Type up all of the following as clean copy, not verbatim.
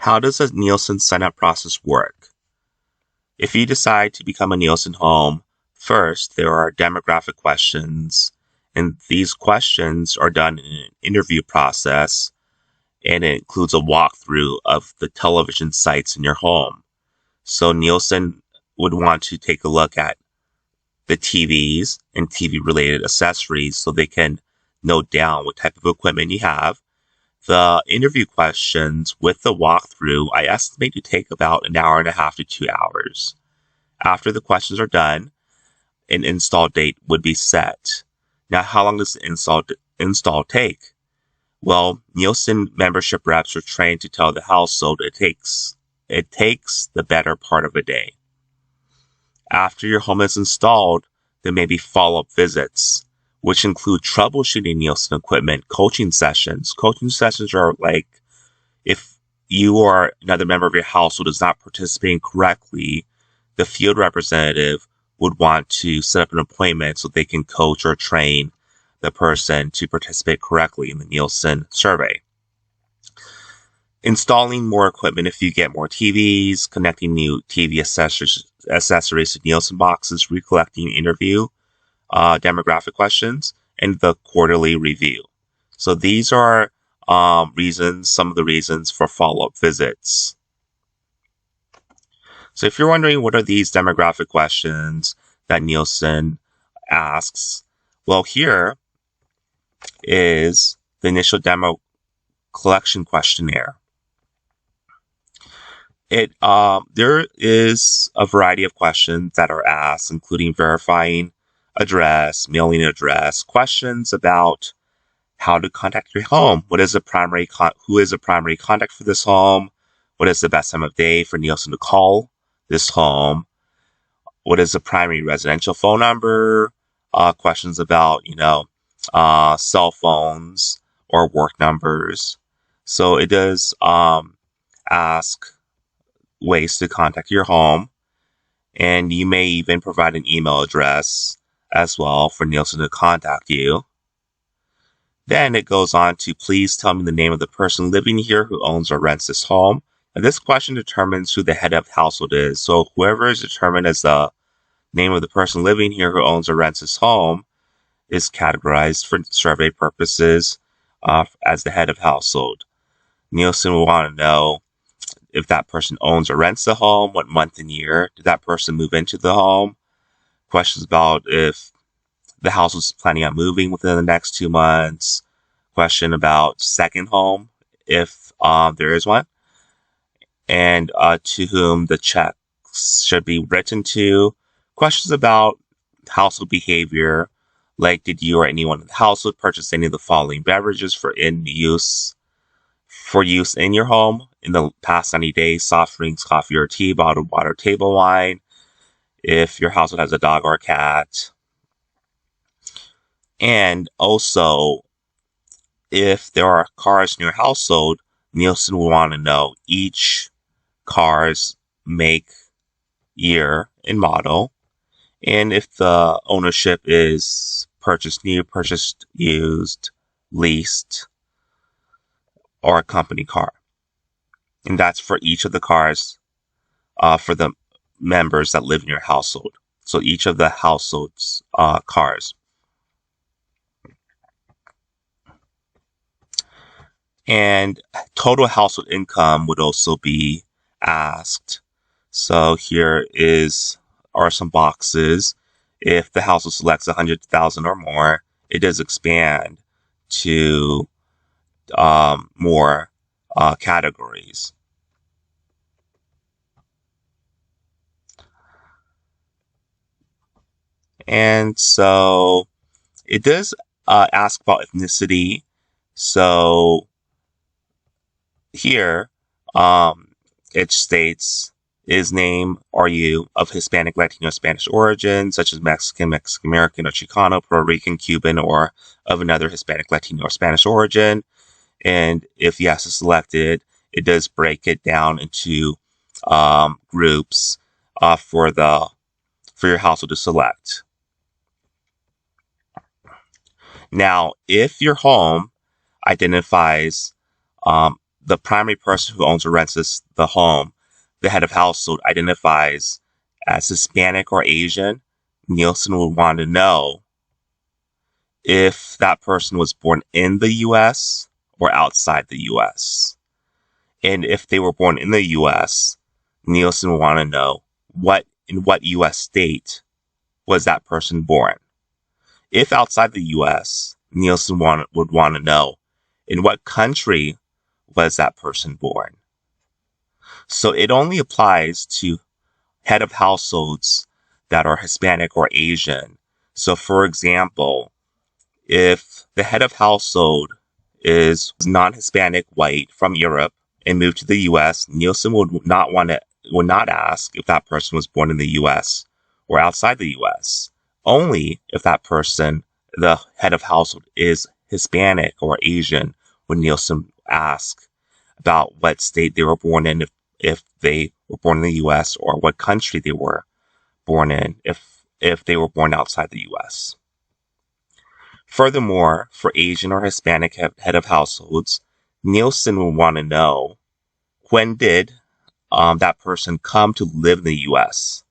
How does a Nielsen sign-up process work? If you decide to become a Nielsen home, first there are demographic questions, and these questions are done in an interview process, and it includes a walkthrough of the television sites in your home. So Nielsen would want to take a look at the TVs and TV-related accessories so they can note down what type of equipment you have. The interview questions with the walkthrough, I estimate to take about an hour and a half to 2 hours. After the questions are done, an install date would be set. Now, how long does the install take? Well, Nielsen membership reps are trained to tell the household it takes the better part of a day. After your home is installed, there may be follow-up visits, which include troubleshooting Nielsen equipment, coaching sessions. Coaching sessions are like if you or another member of your household is not participating correctly, the field representative would want to set up an appointment so they can coach or train the person to participate correctly in the Nielsen survey. Installing more equipment if you get more TVs, connecting new TV accessories to Nielsen boxes, recollecting interview demographic questions, and the quarterly review. So these are some of the reasons for follow-up visits. So if you're wondering what are these demographic questions that Nielsen asks, well, here is the initial demo collection questionnaire. There is a variety of questions that are asked, including verifying address, mailing address, questions about how to contact your home. Who is the primary contact for this home? What is the best time of day for Nielsen to call this home? What is the primary residential phone number? Questions about, cell phones or work numbers. So it does ask ways to contact your home, and you may even provide an email address as well for Nielsen to contact you. Then it goes on to please tell me the name of the person living here who owns or rents this home. And this question determines who the head of household is. So whoever is determined as the name of the person living here who owns or rents this home is categorized for survey purposes as the head of household. Nielsen will want to know if that person owns or rents the home, what month and year did that person move into the home. Questions about if the house was planning on moving within the next 2 months. Question about second home, if there is one. And to whom the checks should be written to. Questions about household behavior, like did you or anyone in the household purchase any of the following beverages for use in your home in the past 90 days: soft drinks, coffee or tea, bottled water, table wine. If your household has a dog or a cat. And also, if there are cars in your household, Nielsen will want to know each car's make, year, and model. And if the ownership is purchased new, purchased used, leased, or a company car. And that's for each of the cars for the members that live in your household. So each of the household's cars. And total household income would also be asked. So here are some boxes. If the household selects 100,000 or more, it does expand to more categories. And so it does ask about ethnicity. So here, it states, is name, are you of Hispanic, Latino, Spanish origin, such as Mexican, Mexican American, or Chicano, Puerto Rican, Cuban, or of another Hispanic, Latino, or Spanish origin? And if yes is selected, it does break it down into groups for your household to select. Now, if your home identifies the primary person who owns or rents the home, the head of household, identifies as Hispanic or Asian, Nielsen would want to know if that person was born in the U.S. or outside the U.S. And if they were born in the U.S., Nielsen would want to know in what U.S. state was that person born. If outside the U.S., Nielsen would want to know in what country was that person born. So it only applies to head of households that are Hispanic or Asian. So for example, if the head of household is non-Hispanic white from Europe and moved to the U.S., Nielsen would not ask if that person was born in the U.S. or outside the U.S. Only if that person, the head of household, is Hispanic or Asian, would Nielsen ask about what state they were born in, if they were born in the U.S., or what country they were born in, if they were born outside the U.S. Furthermore, for Asian or Hispanic head of households, Nielsen will want to know, when did that person come to live in the U.S.?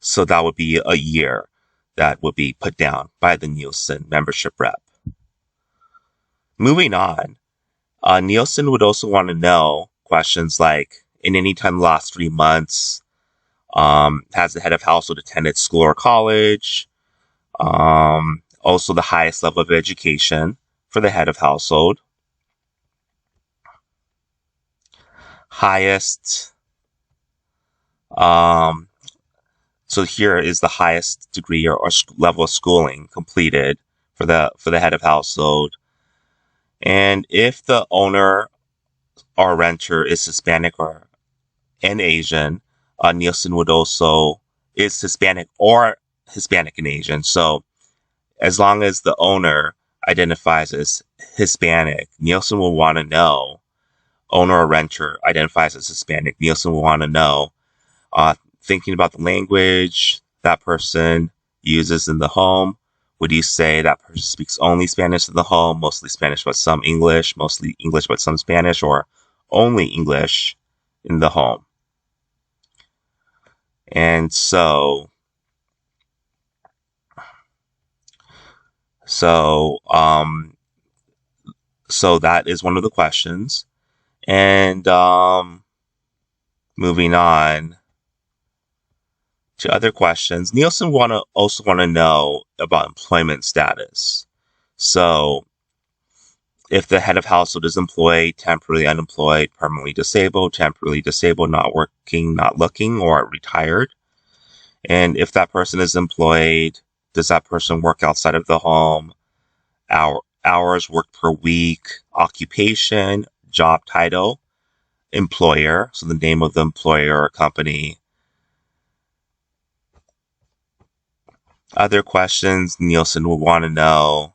So that would be a year that would be put down by the Nielsen membership rep. Moving on, Nielsen would also want to know questions like, in any time in the last 3 months, has the head of household attended school or college? Also the highest level of education for the head of household. Highest, so here is the highest degree or level of schooling completed for the head of household. And if the owner or renter is Hispanic and Asian, Nielsen would also is Hispanic and Asian. So as long as the owner identifies as Hispanic, Nielsen will want to know, owner or renter identifies as Hispanic, Nielsen will want to know, thinking about the language that person uses in the home, would you say that person speaks only Spanish in the home, mostly Spanish but some English, mostly English but some Spanish, or only English in the home? And so that is one of the questions. And moving on to other questions, Nielsen also want to know about employment status. So if the head of household is employed, temporarily unemployed, permanently disabled, not working, not looking, or retired. And if that person is employed, does that person work outside of the home? Hours worked per week, occupation, job title, employer, so the name of the employer or company. Other questions Nielsen will want to know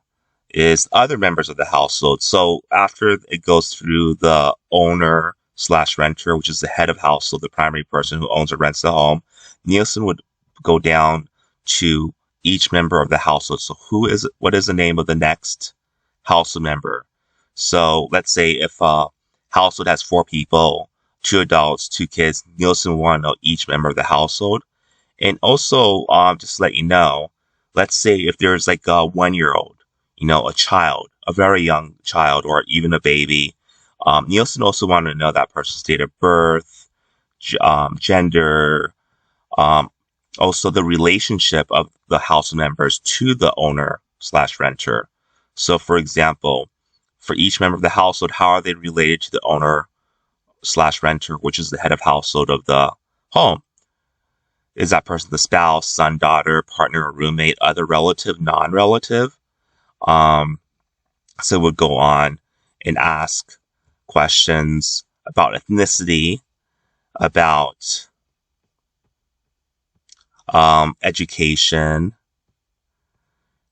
is other members of the household. So after it goes through the owner / renter, which is the head of household, the primary person who owns or rents the home, Nielsen would go down to each member of the household. So what is the name of the next household member? So let's say if a household has 4 people, 2 adults, 2 kids, Nielsen will want to know each member of the household. And also, just to let you know, let's say if there's like a 1-year-old, a child, a very young child, or even a baby, Nielsen also wanted to know that person's date of birth, gender, also the relationship of the household members to the owner / renter. So for example, for each member of the household, how are they related to the owner / renter, which is the head of household of the home? Is that person the spouse, son, daughter, partner, or roommate, other relative, non-relative? So we'll go on and ask questions about ethnicity, about education,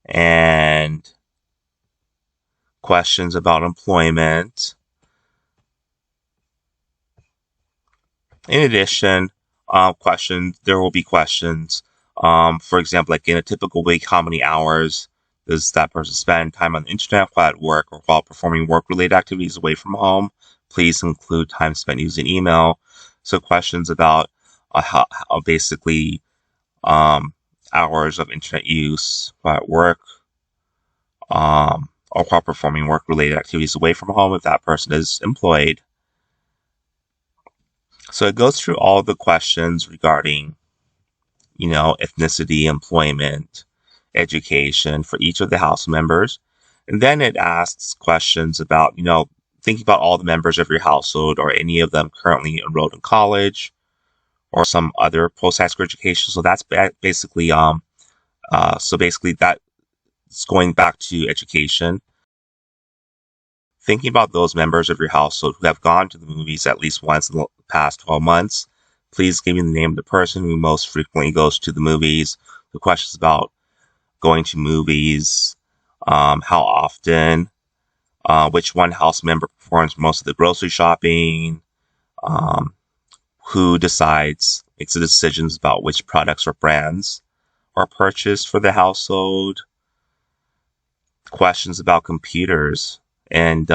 and questions about employment. In addition, there will be questions. For example, like in a typical week, how many hours Does that person spend time on the internet while at work or while performing work-related activities away from home? Please include time spent using email. So questions about how basically hours of internet use while at work, or while performing work-related activities away from home if that person is employed. So it goes through all the questions regarding, ethnicity, employment, education for each of the house members. And then it asks questions about, thinking about all the members of your household or any of them currently enrolled in college or some other post-high school education. So that's basically, that's going back to education. Thinking about those members of your household who have gone to the movies at least once in the past 12 months, please give me the name of the person who most frequently goes to the movies. The questions about going to movies, how often, which one house member performs most of the grocery shopping, who makes the decisions about which products or brands are purchased for the household, questions about computers and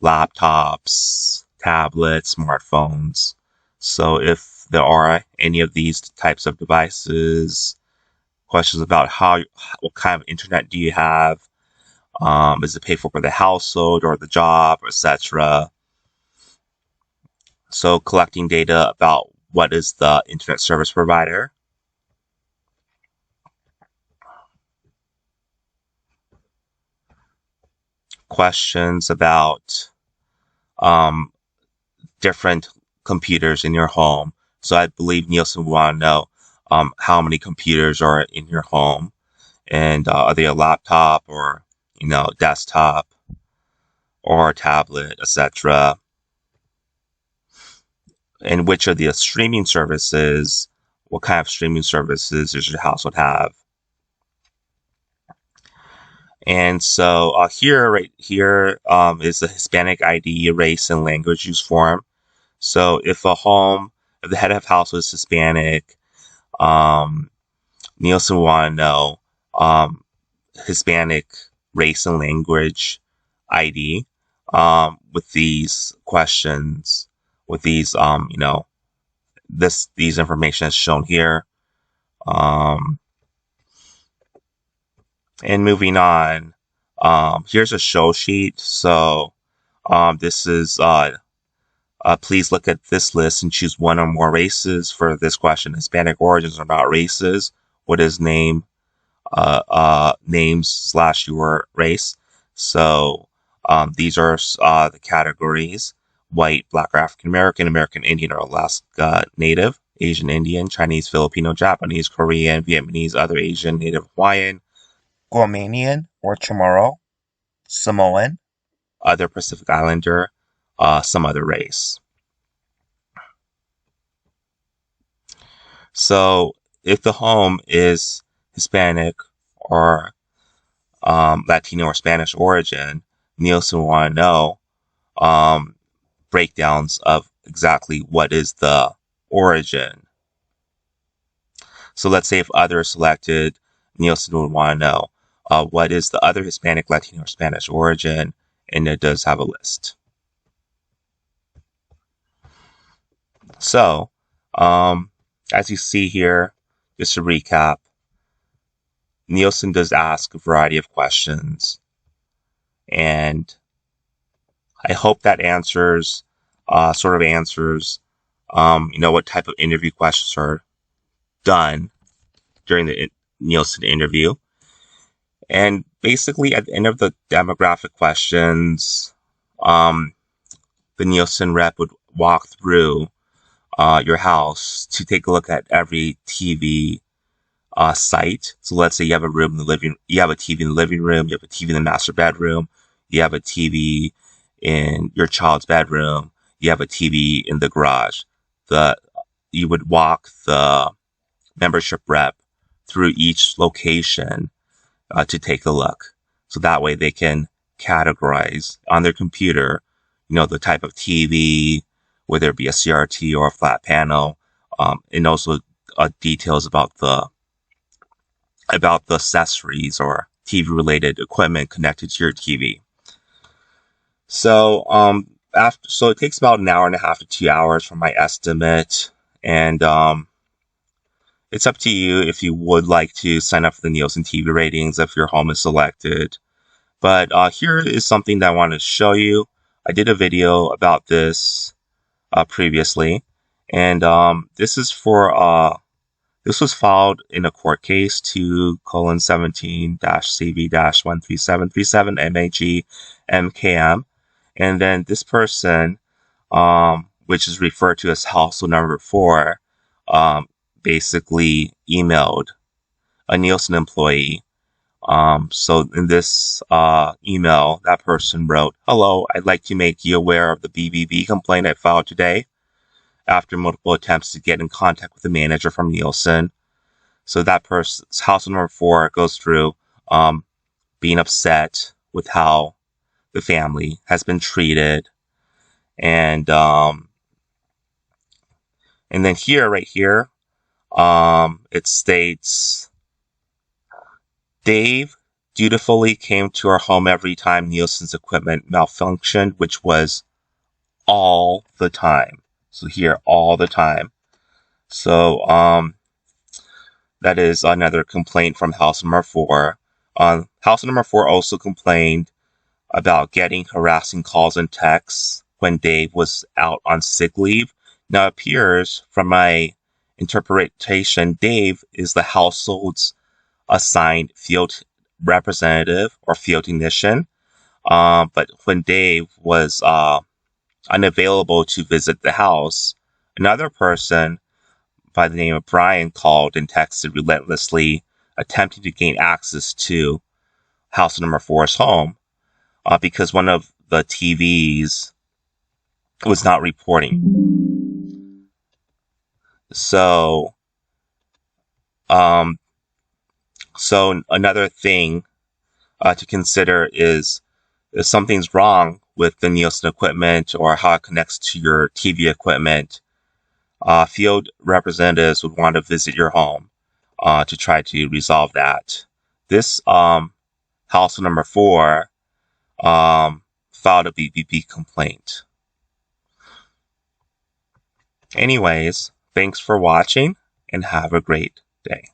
laptops, tablets, smartphones. So if there are any of these types of devices, questions about what kind of internet do you have? Is it paid for by the household or the job, etc.? So collecting data about what is the internet service provider. Questions about different computers in your home. So I believe Nielsen would want to know how many computers are in your home, and are they a laptop or desktop or a tablet, etc. And which of the streaming services, what kind of streaming services does your household have? And so right here is the Hispanic ID, race, and language use form. So if the head of household is Hispanic, Nielsen will want to know Hispanic race and language ID with these questions, with these these information is shown here. And moving on, here's a show sheet. So this is please look at this list and choose one or more races for this question. Hispanic origins are not races. What is names / your race? So these are the categories: white, black, or African American, American Indian or Alaska Native, Asian Indian, Chinese, Filipino, Japanese, Korean, Vietnamese, other Asian, Native Hawaiian, Guamanian or Chamorro, Samoan, other Pacific Islander, some other race. So if the home is Hispanic or Latino or Spanish origin, Nielsen will want to know breakdowns of exactly what is the origin. So let's say if other is selected, Nielsen would want to know what is the other Hispanic, Latino, or Spanish origin, and it does have a list. So, as you see here, just to recap, Nielsen does ask a variety of questions, and I hope that answers what type of interview questions are done during the Nielsen interview. And basically, at the end of the demographic questions, the Nielsen rep would walk through your house to take a look at every TV site. So let's say you have a you have a TV in the living room, you have a TV in the master bedroom, you have a TV in your child's bedroom, you have a TV in the garage. You would walk the membership rep through each location to take a look. So that way they can categorize on their computer, the type of TV, whether it be a CRT or a flat panel, and also details about the accessories or TV-related equipment connected to your TV. So, so it takes about an hour and a half to 2 hours from my estimate, and it's up to you if you would like to sign up for the Nielsen TV ratings if your home is selected. But here is something that I want to show you. I did a video about this previously, and this is for this was filed in a court case 2:17-CV-13737 MAG MKM, and then this person, which is referred to as household number 4, basically emailed a Nielsen employee. So in this email, that person wrote, "Hello, I'd like to make you aware of the BBB complaint I filed today after multiple attempts to get in contact with the manager from Nielsen." So that person's house number 4 goes through being upset with how the family has been treated. And then here, right here, it states, "Dave dutifully came to our home every time Nielsen's equipment malfunctioned," which was all the time. So here, all the time. So that is another complaint from house number 4. House number 4 also complained about getting harassing calls and texts when Dave was out on sick leave. Now, it appears from my interpretation, Dave is the household's assigned field representative or field technician. But when Dave was unavailable to visit the house, another person by the name of Brian called and texted relentlessly, attempting to gain access to house number 4's home because one of the TVs was not reporting. So, so another thing to consider is if something's wrong with the Nielsen equipment or how it connects to your TV equipment, field representatives would want to visit your home to try to resolve that. This house number 4 filed a BBB complaint. Anyways, thanks for watching and have a great day.